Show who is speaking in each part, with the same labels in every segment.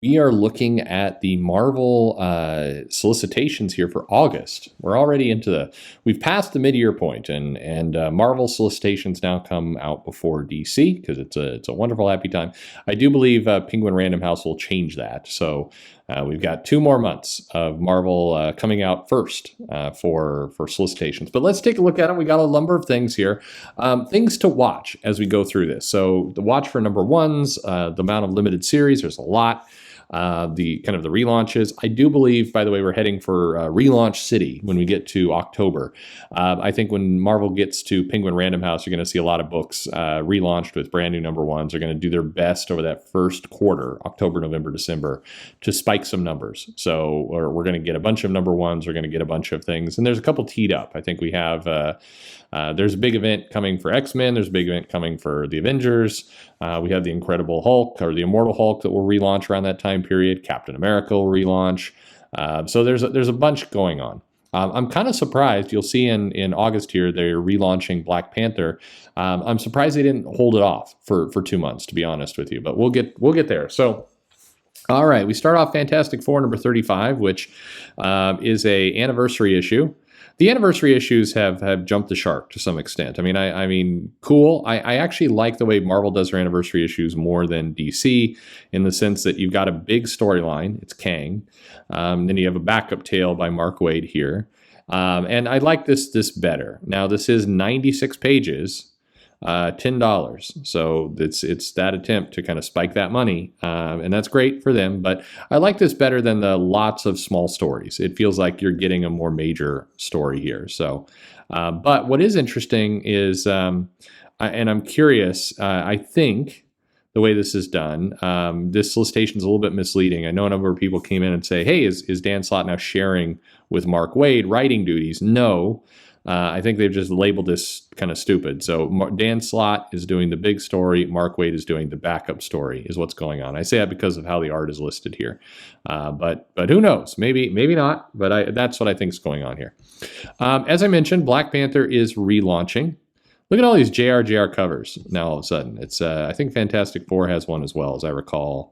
Speaker 1: We are looking at the Marvel solicitations here for August. We're already we've passed the mid-year point, and Marvel solicitations now come out before DC because it's a wonderful, happy time. I do believe Penguin Random House will change that, so we've got 2 more months of Marvel coming out first for solicitations. But let's take a look at them. We got a number of things here, things to watch as we go through this. So the watch for number ones, the amount of limited series. There's a lot. The kind of the relaunches. I do believe, by the way, we're heading for relaunch city when we get to October. I think when Marvel gets to Penguin Random House, you're going to see a lot of books relaunched with brand new number ones. They're going to do their best over that first quarter, October, November, December, to spike some numbers. So we're going to get a bunch of number ones. We're going to get a bunch of things. And there's a couple teed up. I think we have, there's a big event coming for X-Men. There's a big event coming for the Avengers. We have the Incredible Hulk or the Immortal Hulk that will relaunch around that time period. Captain America will relaunch. So there's a bunch going on. I'm kind of surprised. You'll see in August here they're relaunching Black Panther. I'm surprised they didn't hold it off for 2 months, to be honest with you. But we'll get there. So. All right, we start off Fantastic Four number 35, which is a anniversary issue. The anniversary issues have jumped the shark to some extent. I mean, cool. I actually like the way Marvel does their anniversary issues more than DC, in the sense that you've got a big storyline. It's Kang. Then you have a backup tale by Mark Waid here. And I like this better. Now, this is 96 pages. $10. So it's that attempt to kind of spike that money, and that's great for them. But I like this better than the lots of small stories. It feels like you're getting a more major story here. So, but what is interesting is, and I'm curious. I think the way this is done, this solicitation is a little bit misleading. I know a number of people came in and say, "Hey, is Dan Slott now sharing with Mark Waid writing duties?" No. I think they've just labeled this kind of stupid. So Dan Slott is doing the big story. Mark Waid is doing the backup story, is what's going on. I say that because of how the art is listed here. But who knows? Maybe not. But that's what I think is going on here. As I mentioned, Black Panther is relaunching. Look at all these JR covers now all of a sudden. It's I think Fantastic Four has one as well, as I recall.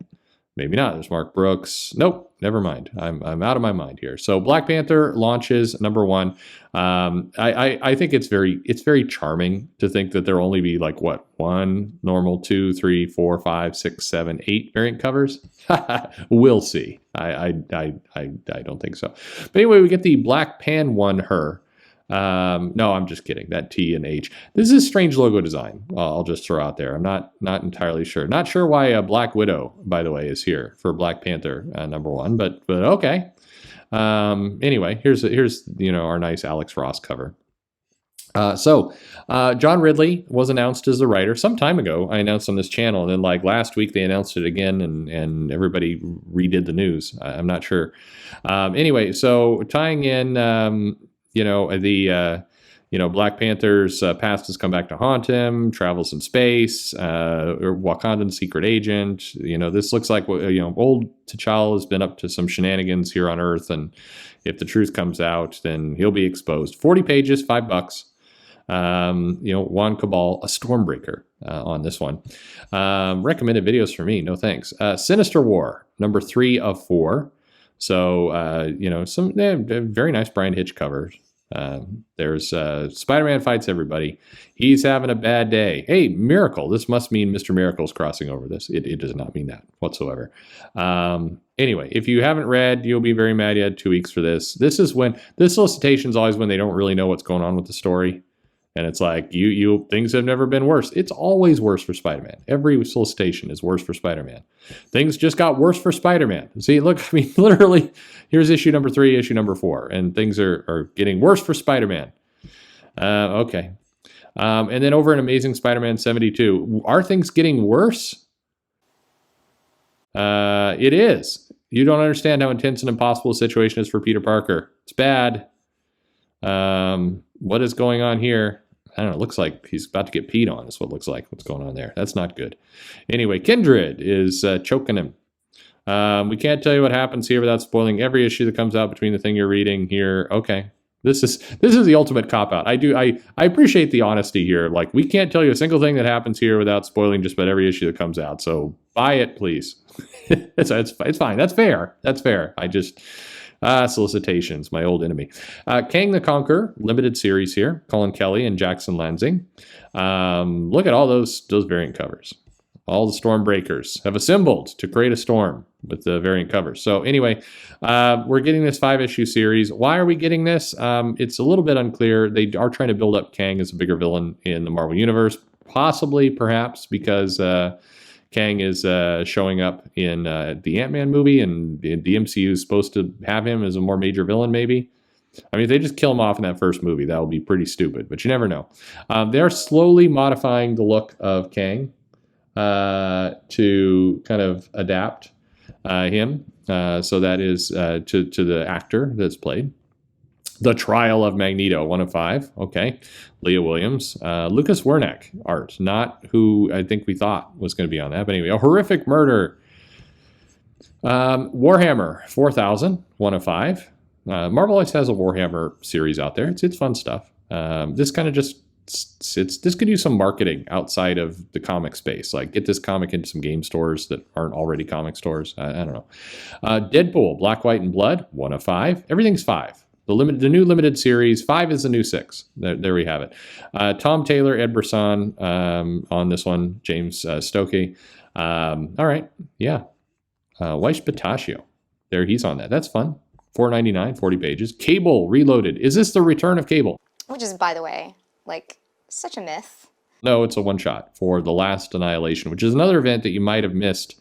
Speaker 1: Maybe not. There's Mark Brooks. Nope, never mind. I'm out of my mind here. So Black Panther launches number 1. I think it's very charming to think that there'll only be like 1 normal, 2, 3, 4, 5, 6, 7, 8 variant covers. We'll see. I don't think so. But anyway, we get the Black Pan one her. No, I'm just kidding. That T and H. This is a strange logo design. I'll just throw out there. I'm not entirely sure. Not sure why Black Widow, by the way, is here for Black Panther number 1. But okay. Anyway, here's our nice Alex Ross cover. So John Ridley was announced as the writer some time ago. I announced on this channel, and then like last week they announced it again, and everybody redid the news. I'm not sure. Anyway, so tying in. Black Panther's past has come back to haunt him, travels in space, Wakandan secret agent. This looks like, old T'Challa has been up to some shenanigans here on Earth, and if the truth comes out, then he'll be exposed. 40 pages, $5. Juan Cabal, a Stormbreaker on this one. Recommended videos for me, no thanks. Sinister War, number 3 of 4. So, some very nice Brian Hitch covers. There's Spider-Man fights everybody. He's having a bad day. Hey, Miracle. This must mean Mr. Miracle's crossing over this. It does not mean that whatsoever. Anyway, if you haven't read, you'll be very mad you had 2 weeks for this. This solicitation is always when they don't really know what's going on with the story. And it's like, things have never been worse. It's always worse for Spider-Man. Every solicitation is worse for Spider-Man. Things just got worse for Spider-Man. See, look, literally, here's issue number 3, issue number 4, and things are getting worse for Spider-Man. Okay. And then over in Amazing Spider-Man 72, are things getting worse? It is. You don't understand how intense and impossible the situation is for Peter Parker. It's bad. What is going on here? I don't know. It looks like he's about to get peed on. Is what it looks like. What's going on there? That's not good. Anyway, Kindred is choking him. We can't tell you what happens here without spoiling every issue that comes out between the thing you're reading here. Okay. This is the ultimate cop out. I appreciate the honesty here. Like, we can't tell you a single thing that happens here without spoiling just about every issue that comes out. So buy it, please. it's fine. That's fair. That's fair. I just solicitations, my old enemy. Kang the Conqueror limited series here. Colin Kelly and Jackson Lansing. Look at all those variant covers. All the Stormbreakers have assembled to create a storm with the variant covers. So anyway, we're getting this 5-issue series. Why are we getting this? It's a little bit unclear. They are trying to build up Kang as a bigger villain in the Marvel Universe, possibly, perhaps, because Kang is showing up in the Ant-Man movie, and the MCU is supposed to have him as a more major villain, maybe. I mean, if they just kill him off in that first movie, that would be pretty stupid, but you never know. They're slowly modifying the look of Kang to kind of adapt him. So that is to the actor that's played. The Trial of Magneto, 1 of 5. Okay. Leah Williams. Lucas Wernick art, not who I think we thought was going to be on that. But anyway, A Horrific Murder. Warhammer 4000, 1 of 5. Marvel always has a Warhammer series out there. It's fun stuff. This kind of just this could use some marketing outside of the comic space. Like, get this comic into some game stores that aren't already comic stores. I don't know. Deadpool, Black, White, and Blood, 1 of 5. Everything's 5. The new limited series, 5 is the new 6. There we have it. Tom Taylor, Ed Brisson on this one. James Stokey. All right, yeah. Weiss Patachio. There, he's on that. That's fun. $4.99, 40 pages. Cable Reloaded. Is this the return of Cable?
Speaker 2: Which is, by the way, like, such a myth.
Speaker 1: No, it's a one-shot for The Last Annihilation, which is another event that you might have missed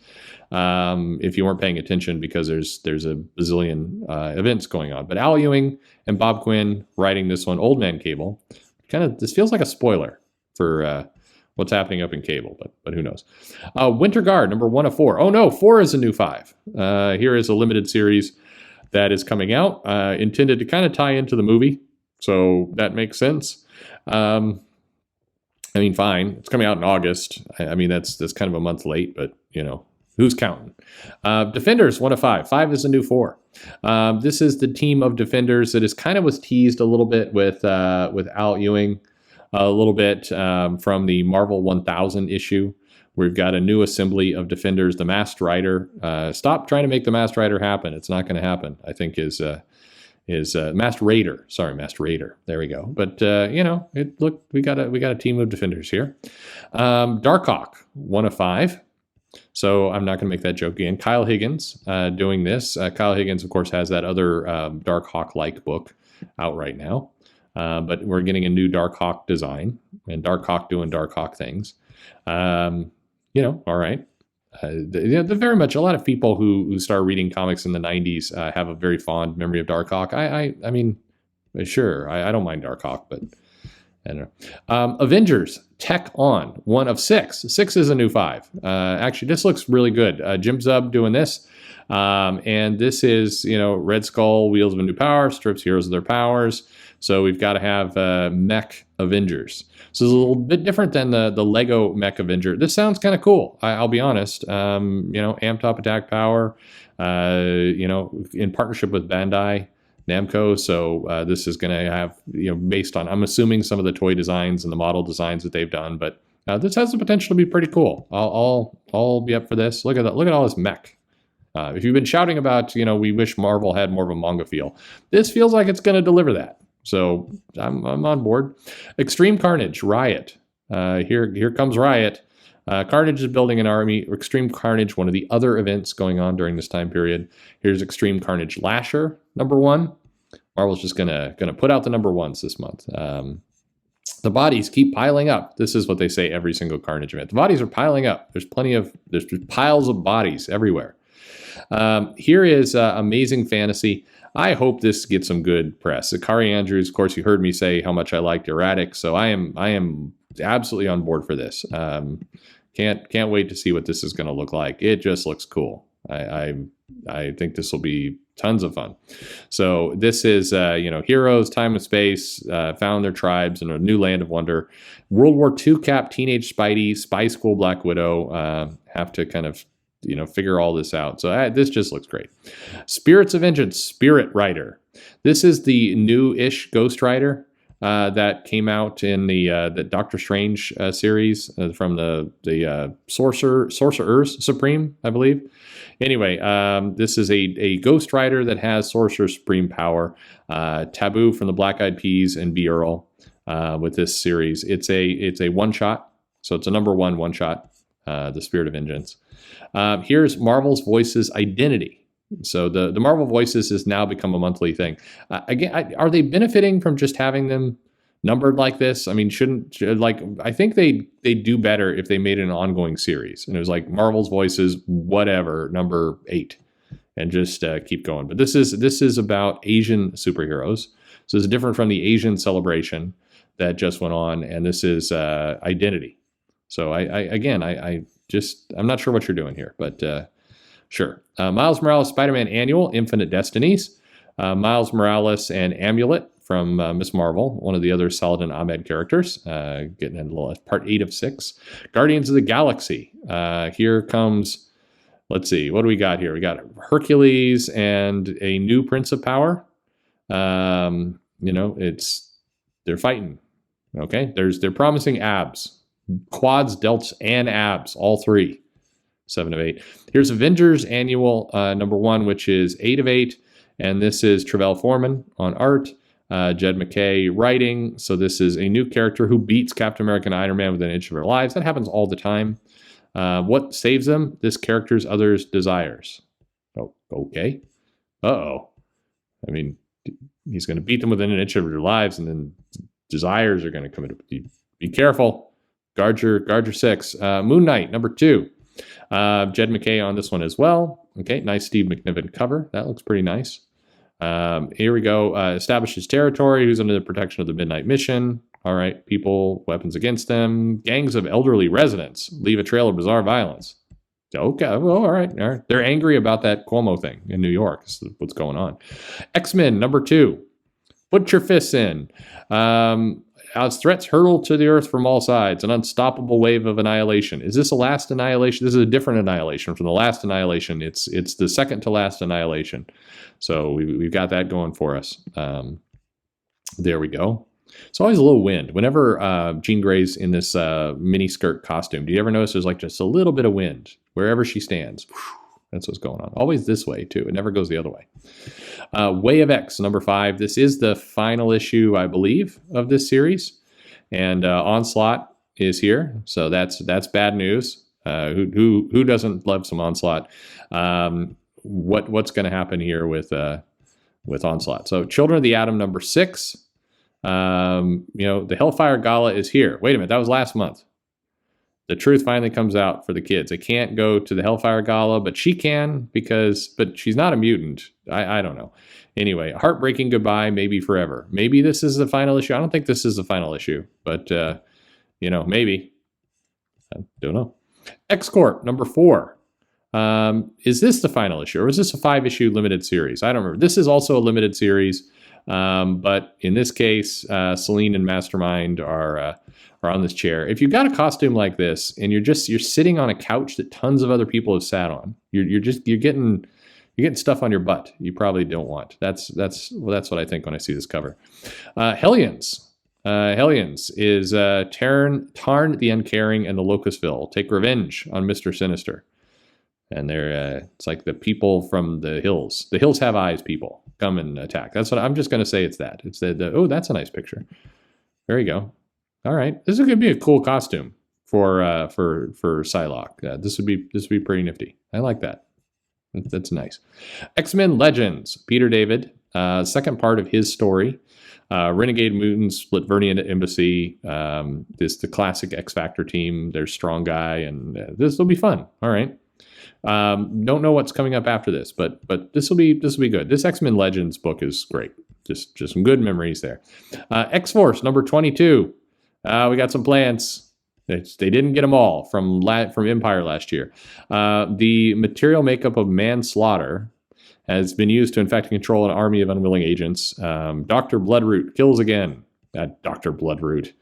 Speaker 1: if you weren't paying attention, because there's a bazillion events going on. But Al Ewing and Bob Quinn writing this one, Old Man Cable. This feels like a spoiler for what's happening up in Cable, but who knows. Winter Guard, number 1 of 4. Oh no, 4 is a new 5. Here is a limited series that is coming out, intended to kind of tie into the movie, so that makes sense. I mean, fine. It's coming out in August. I mean, that's kind of a month late, but, you know, who's counting? Defenders, 1 of 5. 5 is a new 4. This is the team of Defenders that is kind of was teased a little bit with Al Ewing, a little bit from the Marvel 1000 issue. We've got a new assembly of Defenders. The Masked Rider. Stop trying to make the Masked Rider happen. It's not going to happen, I think, is Masked Raider. Sorry, Masked Raider. There we go. But you know, we got a team of Defenders here. Darkhawk, 1 of 5. So I'm not going to make that joke again. Kyle Higgins doing this. Kyle Higgins, of course, has that other Darkhawk-like book out right now. But we're getting a new Darkhawk design, and Darkhawk doing Darkhawk things. You know, all right. Very much a lot of people who start reading comics in the 90s have a very fond memory of Darkhawk. I mean, sure, I don't mind Darkhawk, but I don't know. Avengers, Tech On, 1 of 6. 6 is a new 5. Actually, this looks really good. Jim Zub doing this. And this is, you know, Red Skull wields a new power, strips heroes of their powers. So we've got to have Mech Avengers. So it's a little bit different than the Lego Mech Avenger. This sounds kind of cool. I'll be honest. You know, amped up attack power. You know, in partnership with Bandai Namco. So this is going to have, you know, based on, I'm assuming, some of the toy designs and the model designs that they've done. But this has the potential to be pretty cool. I'll be up for this. Look at that. Look at all this mech. If you've been shouting about, you know, we wish Marvel had more of a manga feel, this feels like it's going to deliver that. So I'm on board. Extreme Carnage, Riot. Here comes Riot. Carnage is building an army. Extreme Carnage, one of the other events going on during this time period. Here's Extreme Carnage Lasher, number 1. Marvel's just gonna put out the number 1s this month. The bodies keep piling up. This is what they say every single Carnage event. The bodies are piling up. There's piles of bodies everywhere. Here is Amazing Fantasy. I hope this gets some good press. Akari Andrews, of course, you heard me say how much I liked Erratic, so I am absolutely on board for this. Can't wait to see what this is going to look like. It just looks cool. I think this will be tons of fun. So this is you know, heroes, time and space, found their tribes in a new land of wonder. World War II cap, Teenage Spidey, Spy School, Black Widow have to kind of figure all this out. So this just looks great. Spirits of Vengeance, Spirit Rider. This is the new-ish Ghost Rider that came out in the Doctor Strange series from the Sorcerers Supreme, I believe. Anyway, this is a Ghost Rider that has Sorcerer Supreme power. Taboo from the Black Eyed Peas and B. Earl with this series. It's a one-shot, so it's a number one-shot, the Spirit of Vengeance. Here's Marvel's Voices Identity. So the Marvel Voices has now become a monthly thing. Again, are they benefiting from just having them numbered like this? I mean, I think they do better if they made an ongoing series. And it was like Marvel's Voices, whatever, number 8. And just keep going. But this is about Asian superheroes. So it's different from the Asian celebration that just went on. And this is Identity. So I'm not sure what you're doing here, but sure. Miles Morales, Spider-Man Annual, Infinite Destinies. Miles Morales and Amulet from Ms. Marvel, one of the other Saladin Ahmed characters, getting into part 8 of 6. Guardians of the Galaxy. Here comes, let's see, what do we got here? We got Hercules and a new Prince of Power. They're fighting. Okay, they're promising abs, quads, delts, and abs, all 3. 7 of 8. Here's Avengers Annual number 1, which is 8 of 8. And this is Travell Foreman on art, Jed McKay writing. So this is a new character who beats Captain America and Iron Man within an inch of their lives. That happens all the time. What saves them? This character's others' desires. Oh, okay. Uh-oh. I mean, he's going to beat them within an inch of their lives, and then desires are going to come into. Be careful. Guard your 6. Moon Knight, number 2. Jed McKay on this one as well. Okay, nice Steve McNiven cover. That looks pretty nice. Here we go. Establishes territory. Who's under the protection of the Midnight Mission? All right, people, weapons against them. Gangs of elderly residents leave a trail of bizarre violence. Okay, well, all right. They're angry about that Cuomo thing in New York. This is what's going on. X-Men, number 2. Put your fists in. As threats hurtle to the earth from all sides, an unstoppable wave of annihilation. Is this a last annihilation? This is a different annihilation from the last annihilation. It's the second to last annihilation. So we've got that going for us. There we go. It's always a little wind. Whenever Jean Grey's in this mini skirt costume, do you ever notice there's like just a little bit of wind wherever she stands? That's what's going on. Always this way, too. It never goes the other way. Way of X, number 5. This is the final issue, I believe, of this series. And Onslaught is here. So that's bad news. Who doesn't love some Onslaught? What's going to happen here with Onslaught? So Children of the Atom, number 6. The Hellfire Gala is here. Wait a minute. That was last month. The truth finally comes out for the kids. They can't go to the Hellfire Gala, but she can but she's not a mutant. I don't know. Anyway, heartbreaking goodbye, maybe forever. Maybe this is the final issue. I don't think this is the final issue, but, maybe. I don't know. X-Corp, number 4. Is this the final issue, or is this a 5-issue limited series? I don't remember. This is also a limited series, but in this case, Celine and Mastermind are on this chair. If you've got a costume like this and you're sitting on a couch that tons of other people have sat on, you're getting stuff on your butt you probably don't want. That's what I think when I see this cover. Hellions. Hellions is Tarn the Uncaring and the Locustville take revenge on Mr. Sinister. And they're it's like the people from the hills. The hills have eyes. People come and attack. That's what I'm just going to say. It's that. It's oh, that's a nice picture. There you go. All right, this is going to be a cool costume for Psylocke. This would be pretty nifty. I like that. That's nice. X-Men Legends. Peter David. Second part of his story. Renegade Mutants split Vernian Embassy. The classic X Factor team. There's Strong Guy, and this will be fun. All right. Don't know what's coming up after this, but this will be good. This X-Men Legends book is great. Just some good memories there. X-Force number 22. We got some plans. They didn't get them all from Empire last year. The material makeup of manslaughter has been used to infect and control an army of unwilling agents. Dr. Bloodroot kills again. Dr. Bloodroot.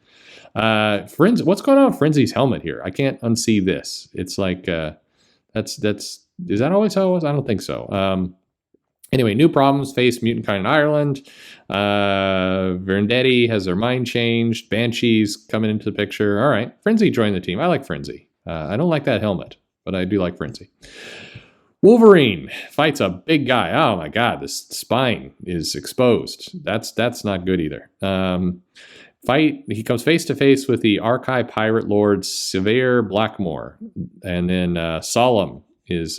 Speaker 1: What's going on with Frenzy's helmet here? I can't unsee this. It's like Is that always how it was? I don't think so. Anyway, new problems face mutant kind in Ireland. Vendetti has their mind changed. Banshee's coming into the picture. All right, Frenzy joined the team. I like Frenzy. I don't like that helmet, but I do like Frenzy. Wolverine fights a big guy. Oh my God, this spine is exposed. That's not good either. He comes face to face with the Archive Pirate Lord Severe Blackmore, and then Solemn is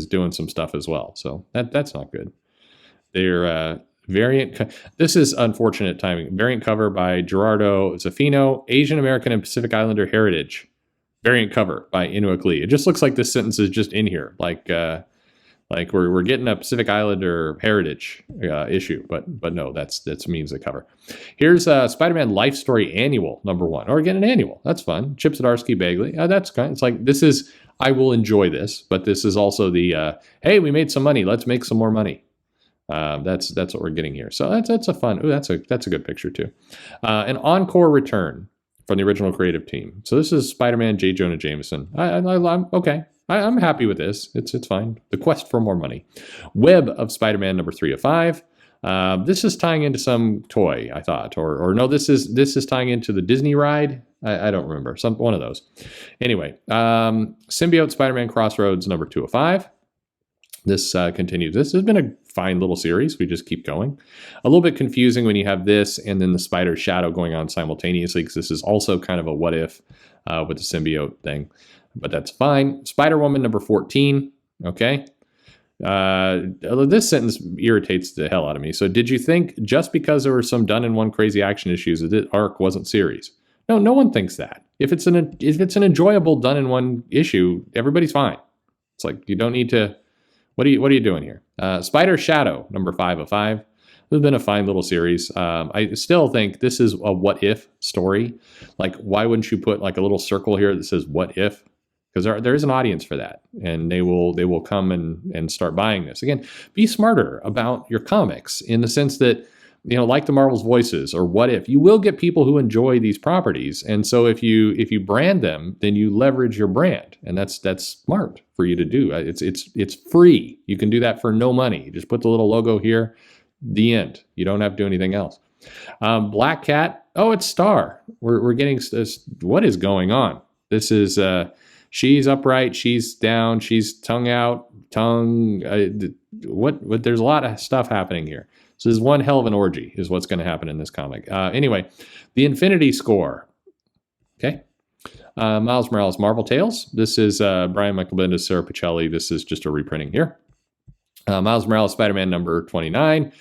Speaker 1: doing some stuff as well. So that's not good. They're variant. This is unfortunate timing. Variant cover by Gerardo Zaffino, Asian American and Pacific Islander heritage. Variant cover by Inuit Lee. It just looks like this sentence is just in here, like we're getting a Pacific Islander heritage issue, but no, that's means the cover. Here's Spider-Man Life Story Annual #1, or again an annual. That's fun. Chip Zdarsky Bagley. That's kind. It's like this is. I will enjoy this, but this is also the hey, we made some money. Let's make some more money. That's what we're getting here. So that's a fun. Ooh, that's a good picture too. An encore return from the original creative team. So this is Spider-Man J. Jonah Jameson. I'm okay. I'm happy with this. It's fine. The quest for more money. Web of Spider-Man #3 of 5. This is tying into some toy, I thought, or no, this is tying into the Disney ride. I don't remember. One of those. Anyway, Symbiote Spider-Man Crossroads #2 of 5. This continues. This has been a fine little series. We just keep going. A little bit confusing when you have this and then the Spider Shadow going on simultaneously, because this is also kind of a what if with the symbiote thing. But that's fine. Spider-Woman #14. Okay. This sentence irritates the hell out of me. So did you think just because there were some done-in-one crazy action issues that arc wasn't series? No one thinks that. If it's an enjoyable done-in-one issue, everybody's fine. It's like you don't need to. What are you doing here? Spider Shadow #5 of 5. This has been a fine little series. I still think this is a what if story. Like, why wouldn't you put like a little circle here that says what if? Because there is an audience for that, and they will come and start buying this. Again, be smarter about your comics in the sense that, like the Marvel's Voices or What If, you will get people who enjoy these properties, and so if you brand them, then you leverage your brand, and that's smart for you to do. It's free. You can do that for no money. You just put the little logo here. The end. You don't have to do anything else. Black Cat. Oh, it's Star. We're getting this. What is going on? This is. She's upright, she's down, she's tongue out, what? There's a lot of stuff happening here. So this is one hell of an orgy is what's going to happen in this comic. Anyway, the Infinity Score. Okay. Miles Morales Marvel Tales. This is Brian Michael Bendis, Sarah Pichelli. This is just a reprinting here. Miles Morales Spider-Man #29.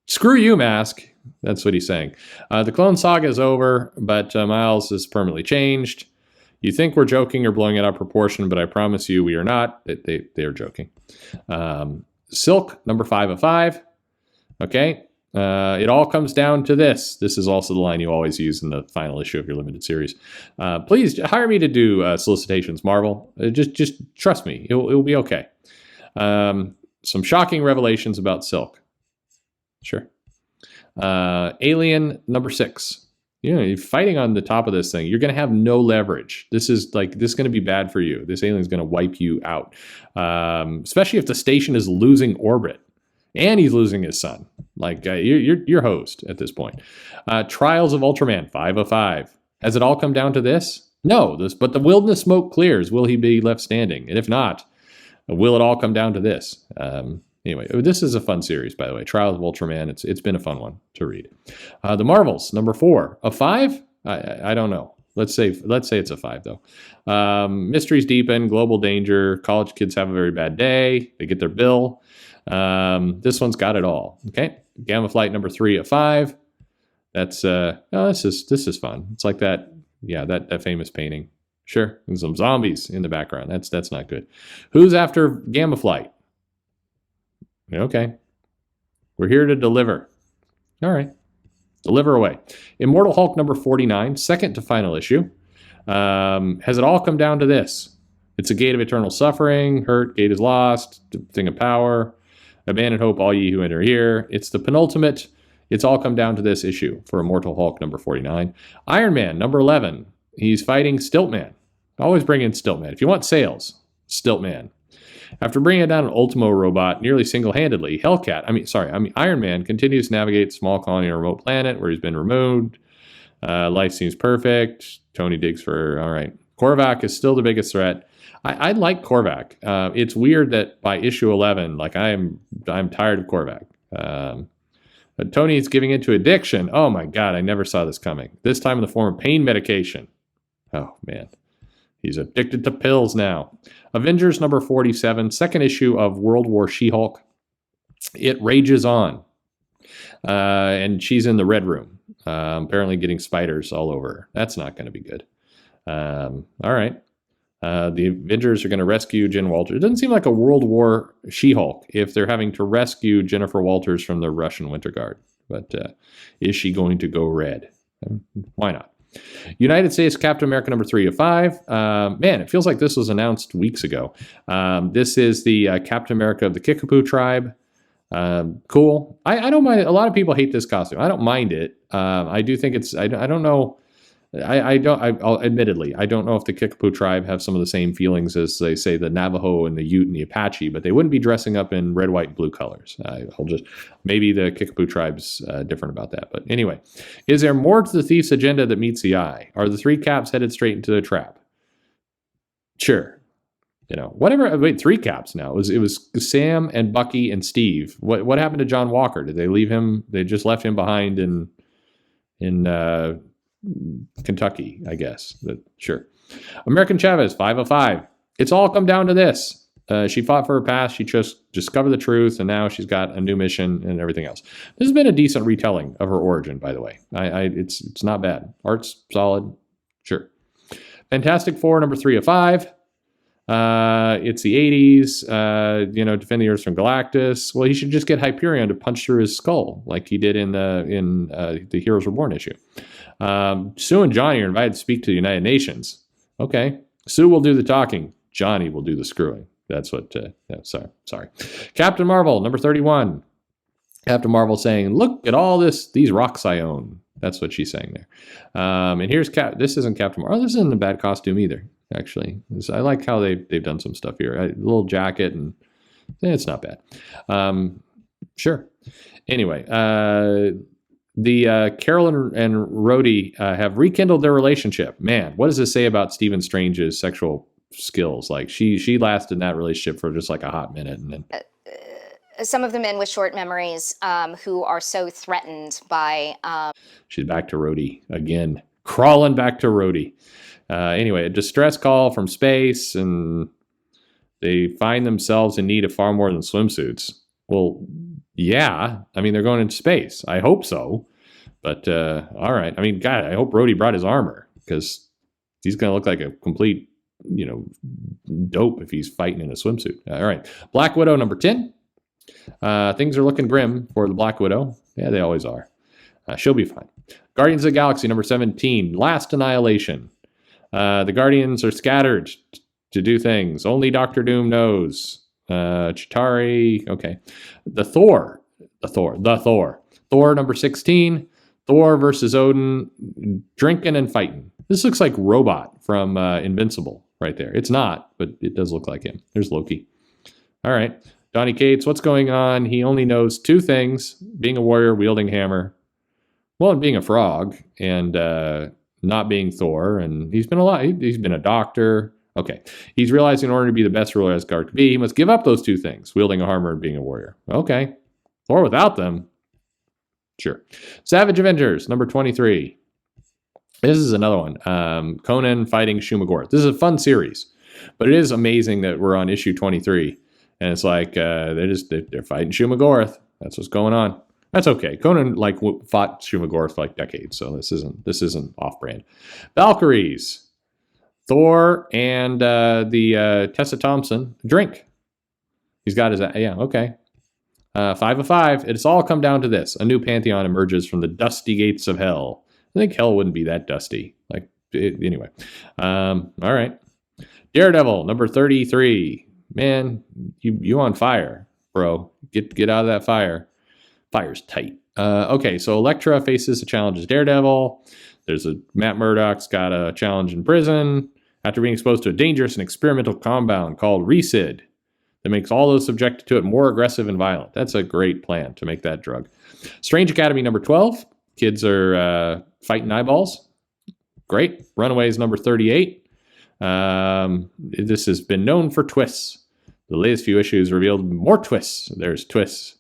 Speaker 1: Screw you, Mask. That's what he's saying. The Clone Saga is over, but Miles is permanently changed. You think we're joking or blowing it out of proportion, but I promise you we are not. They are joking. Silk #5 of 5. Okay. It all comes down to this. This is also the line you always use in the final issue of your limited series. Please hire me to do solicitations, Marvel. Just trust me. It will be okay. Some shocking revelations about Silk. Sure. Alien #6. You're fighting on the top of this thing. You're going to have no leverage. This is going to be bad for you. This alien's going to wipe you out, especially if the station is losing orbit and he's losing his son. You're hosed at this point. Trials of Ultraman 5 of 5. Has it all come down to this? No. But the wilderness smoke clears. Will he be left standing? And if not, will it all come down to this? Anyway, this is a fun series, by the way. Trials of Ultraman. It's been a fun one to read. The Marvels #4 of 5. I don't know. Let's say it's a 5 though. Mysteries deepen. Global danger. College kids have a very bad day. They get their bill. This one's got it all. Okay. Gamma Flight #3 of 5. That's this is fun. It's like that. Yeah, that famous painting. Sure. And some zombies in the background. That's not good. Who's after Gamma Flight? Okay. We're here to deliver. All right. Deliver away. Immortal Hulk #49, second to final issue. Has it all come down to this? It's a gate of eternal suffering. Hurt, gate is lost. Thing of power. Abandon hope, all ye who enter here. It's the penultimate. It's all come down to this issue for Immortal Hulk #49. Iron Man #11. He's fighting Stiltman. Always bring in Stiltman. If you want sales, Stiltman. After bringing down an Ultimo robot nearly single-handedly, Iron Man continues to navigate a small colony on a remote planet where he's been removed. Life seems perfect. Tony digs for, all right. Korvac is still the biggest threat. I like Korvac. It's weird that by issue 11, like I'm tired of Korvac. But Tony's giving into addiction. Oh my God, I never saw this coming. This time in the form of pain medication. Oh man. He's addicted to pills now. Avengers number 47, second issue of World War She-Hulk. It rages on. And she's in the Red Room, apparently getting spiders all over her. That's not going to be good. All right. The Avengers are going to rescue Jen Walters. It doesn't seem like a World War She-Hulk if they're having to rescue Jennifer Walters from the Russian Winter Guard. But is she going to go red? Why not? United States Captain America number 3 of 5. Man, it feels like this was announced weeks ago. This is the Captain America of the Kickapoo tribe. Cool. I don't mind. A lot of people hate this costume. I don't mind it. I do think it's. I don't know. Admittedly, I don't know if the Kickapoo tribe have some of the same feelings as, they say, the Navajo and the Ute and the Apache, but they wouldn't be dressing up in red, white, and blue colors. Maybe the Kickapoo tribe's different about that. But anyway, is there more to the thief's agenda that meets the eye? Are the 3 Caps headed straight into the trap? Sure. Whatever. Wait, 3 Caps now. It was Sam and Bucky and Steve. What happened to John Walker? Did they leave him? They just left him behind in Kentucky, I guess. But sure. American Chavez, 5 of 5. It's all come down to this. She fought for her past. She just discovered the truth, and now she's got a new mission and everything else. This has been a decent retelling of her origin, by the way. It's not bad. Art's solid. Sure. Fantastic Four, number 3 of 5. It's the 80s. Defend the Earth from Galactus. Well, he should just get Hyperion to punch through his skull, like he did in the Heroes Reborn issue. Sue and Johnny are invited to speak to the United Nations. Okay. Sue will do the talking. Johnny will do the screwing. That's what, sorry. Captain Marvel, number 31. Captain Marvel saying, look at all these rocks I own. That's what she's saying there. And here's this isn't Captain Marvel. Oh, this isn't a bad costume either, actually. I like how they've done some stuff here. A little jacket, and it's not bad. Sure. Anyway, Carol and Rhodey have rekindled their relationship. Man, what does this say about Stephen Strange's sexual skills? Like she lasted in that relationship for just like a hot minute, and then
Speaker 2: some of the men with short memories who are so threatened by.
Speaker 1: She's back to Rhodey again, crawling back to Rhodey. Anyway, a distress call from space, and they find themselves in need of far more than swimsuits. Well, yeah, I mean, they're going into space. I hope so. But, all right. I mean, God, I hope Rhodey brought his armor, because he's going to look like a complete, dope if he's fighting in a swimsuit. All right. Black Widow, number 10. Things are looking grim for the Black Widow. Yeah, they always are. She'll be fine. Guardians of the Galaxy, number 17. Last Annihilation. The Guardians are scattered to do things. Only Doctor Doom knows. Chitauri. Okay. Thor, number 16. Thor versus Odin, drinking and fighting. This looks like Robot from Invincible right there. It's not, but it does look like him. There's Loki. All right. Donny Cates, what's going on? He only knows 2 things: being a warrior, wielding hammer. Well, and being a frog, and not being Thor. And he's been a doctor. Okay. He's realizing in order to be the best ruler Asgard could be, he must give up those 2 things: wielding a hammer and being a warrior. Okay. Or without them. Sure. Savage Avengers, number 23. This is another one. Conan fighting Shumagorth. This is a fun series, but it is amazing that we're on issue 23, and it's like they're fighting Shumagorth. That's what's going on. That's okay. Conan fought Shumagorth for decades, so this isn't off-brand. Valkyries, Thor, and the Tessa Thompson drink. He's got his okay. 5 of 5. It's all come down to this: a new pantheon emerges from the dusty gates of hell. I think hell wouldn't be that dusty. Anyway. All right. Daredevil, number 33. Man, you on fire, bro. Get out of that fire. Fire's tight. Okay, so Elektra faces a challenge as Daredevil. Matt Murdock's got a challenge in prison. after being exposed to a dangerous and experimental compound called Resid that makes all those subjected to it more aggressive and violent. That's a great plan to make that drug. Strange Academy number 12. Kids are fighting eyeballs. Great. Runaways number 38. This has been known for twists. The latest few issues revealed more twists. There's twists.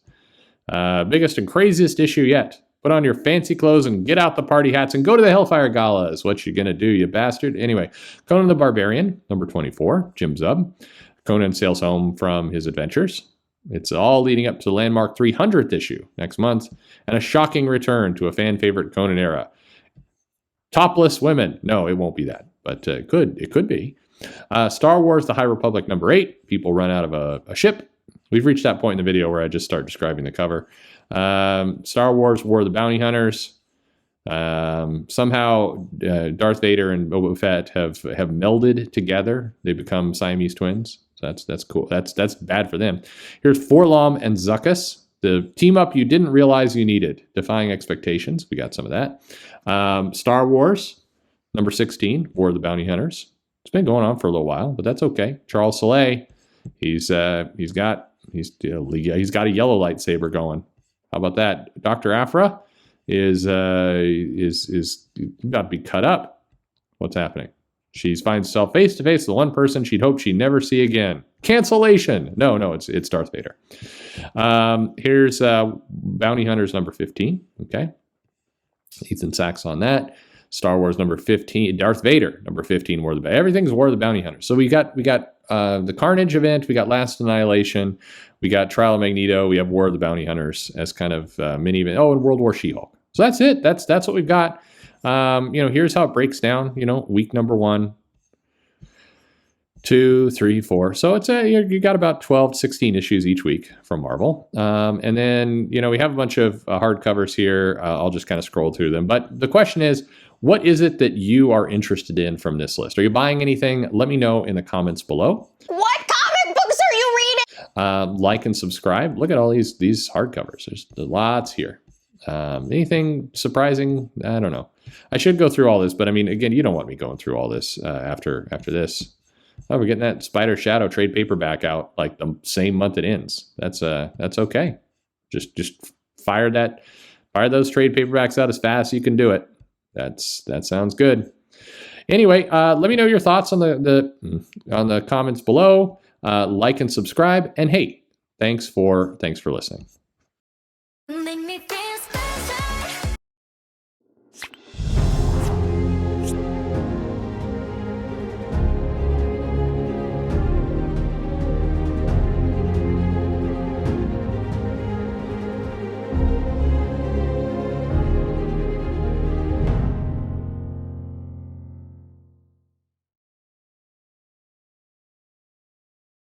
Speaker 1: Biggest and craziest issue yet. Put on your fancy clothes and get out the party hats and go to the Hellfire Gala is what you're going to do, you bastard. Anyway, Conan the Barbarian, number 24, Jim Zub. Conan sails home from his adventures. It's all leading up to the landmark 300th issue next month, and a shocking return to a fan favorite Conan era. Topless women. No, it won't be that, but it could be. Star Wars, The High Republic, number 8. People run out of a ship. We've reached that point in the video where I just start describing the cover. Star Wars, War of the Bounty Hunters. Somehow Darth Vader and Boba Fett have melded together. They become Siamese twins. So that's cool. That's bad for them. Here's Forlom and Zuckuss, the team up you didn't realize you needed. Defying expectations. We got some of that. Star Wars, number 16, War of the Bounty Hunters. It's been going on for a little while, but that's okay. Charles Soule, he's got a yellow lightsaber going. How about that? Dr. Aphra is about to be cut up. What's happening? She finds herself face to face with the one person she'd hoped she'd never see again. Cancellation. No, it's Darth Vader. Here's Bounty Hunters number 15. Okay, Ethan Sachs on that. Star Wars number 15. Darth Vader number 15. Everything's War of the Bounty Hunters. So we got the Carnage event. We got Last Annihilation. We got Trial of Magneto. We have War of the Bounty Hunters as kind of mini event. Oh, and World War She-Hulk. So that's it. That's what we've got. Here's how it breaks down. Week number 1, 2, 3, 4. So it's you got about 12, 16 issues each week from Marvel. And then, we have a bunch of hardcovers here. I'll just kind of scroll through them. But the question is, what is it that you are interested in from this list? Are you buying anything? Let me know in the comments below.
Speaker 2: What comic books are you reading?
Speaker 1: Like and subscribe. Look at all these hardcovers. There's lots here. Anything surprising? I don't know. I should go through all this, but I mean, again, you don't want me going through all this after this. Oh, we're getting that Spider Shadow trade paperback out like the same month it ends. That's okay. Just fire those trade paperbacks out as fast as you can do it. That sounds good. Anyway, let me know your thoughts on the comments below. Like and subscribe, and hey, thanks for listening.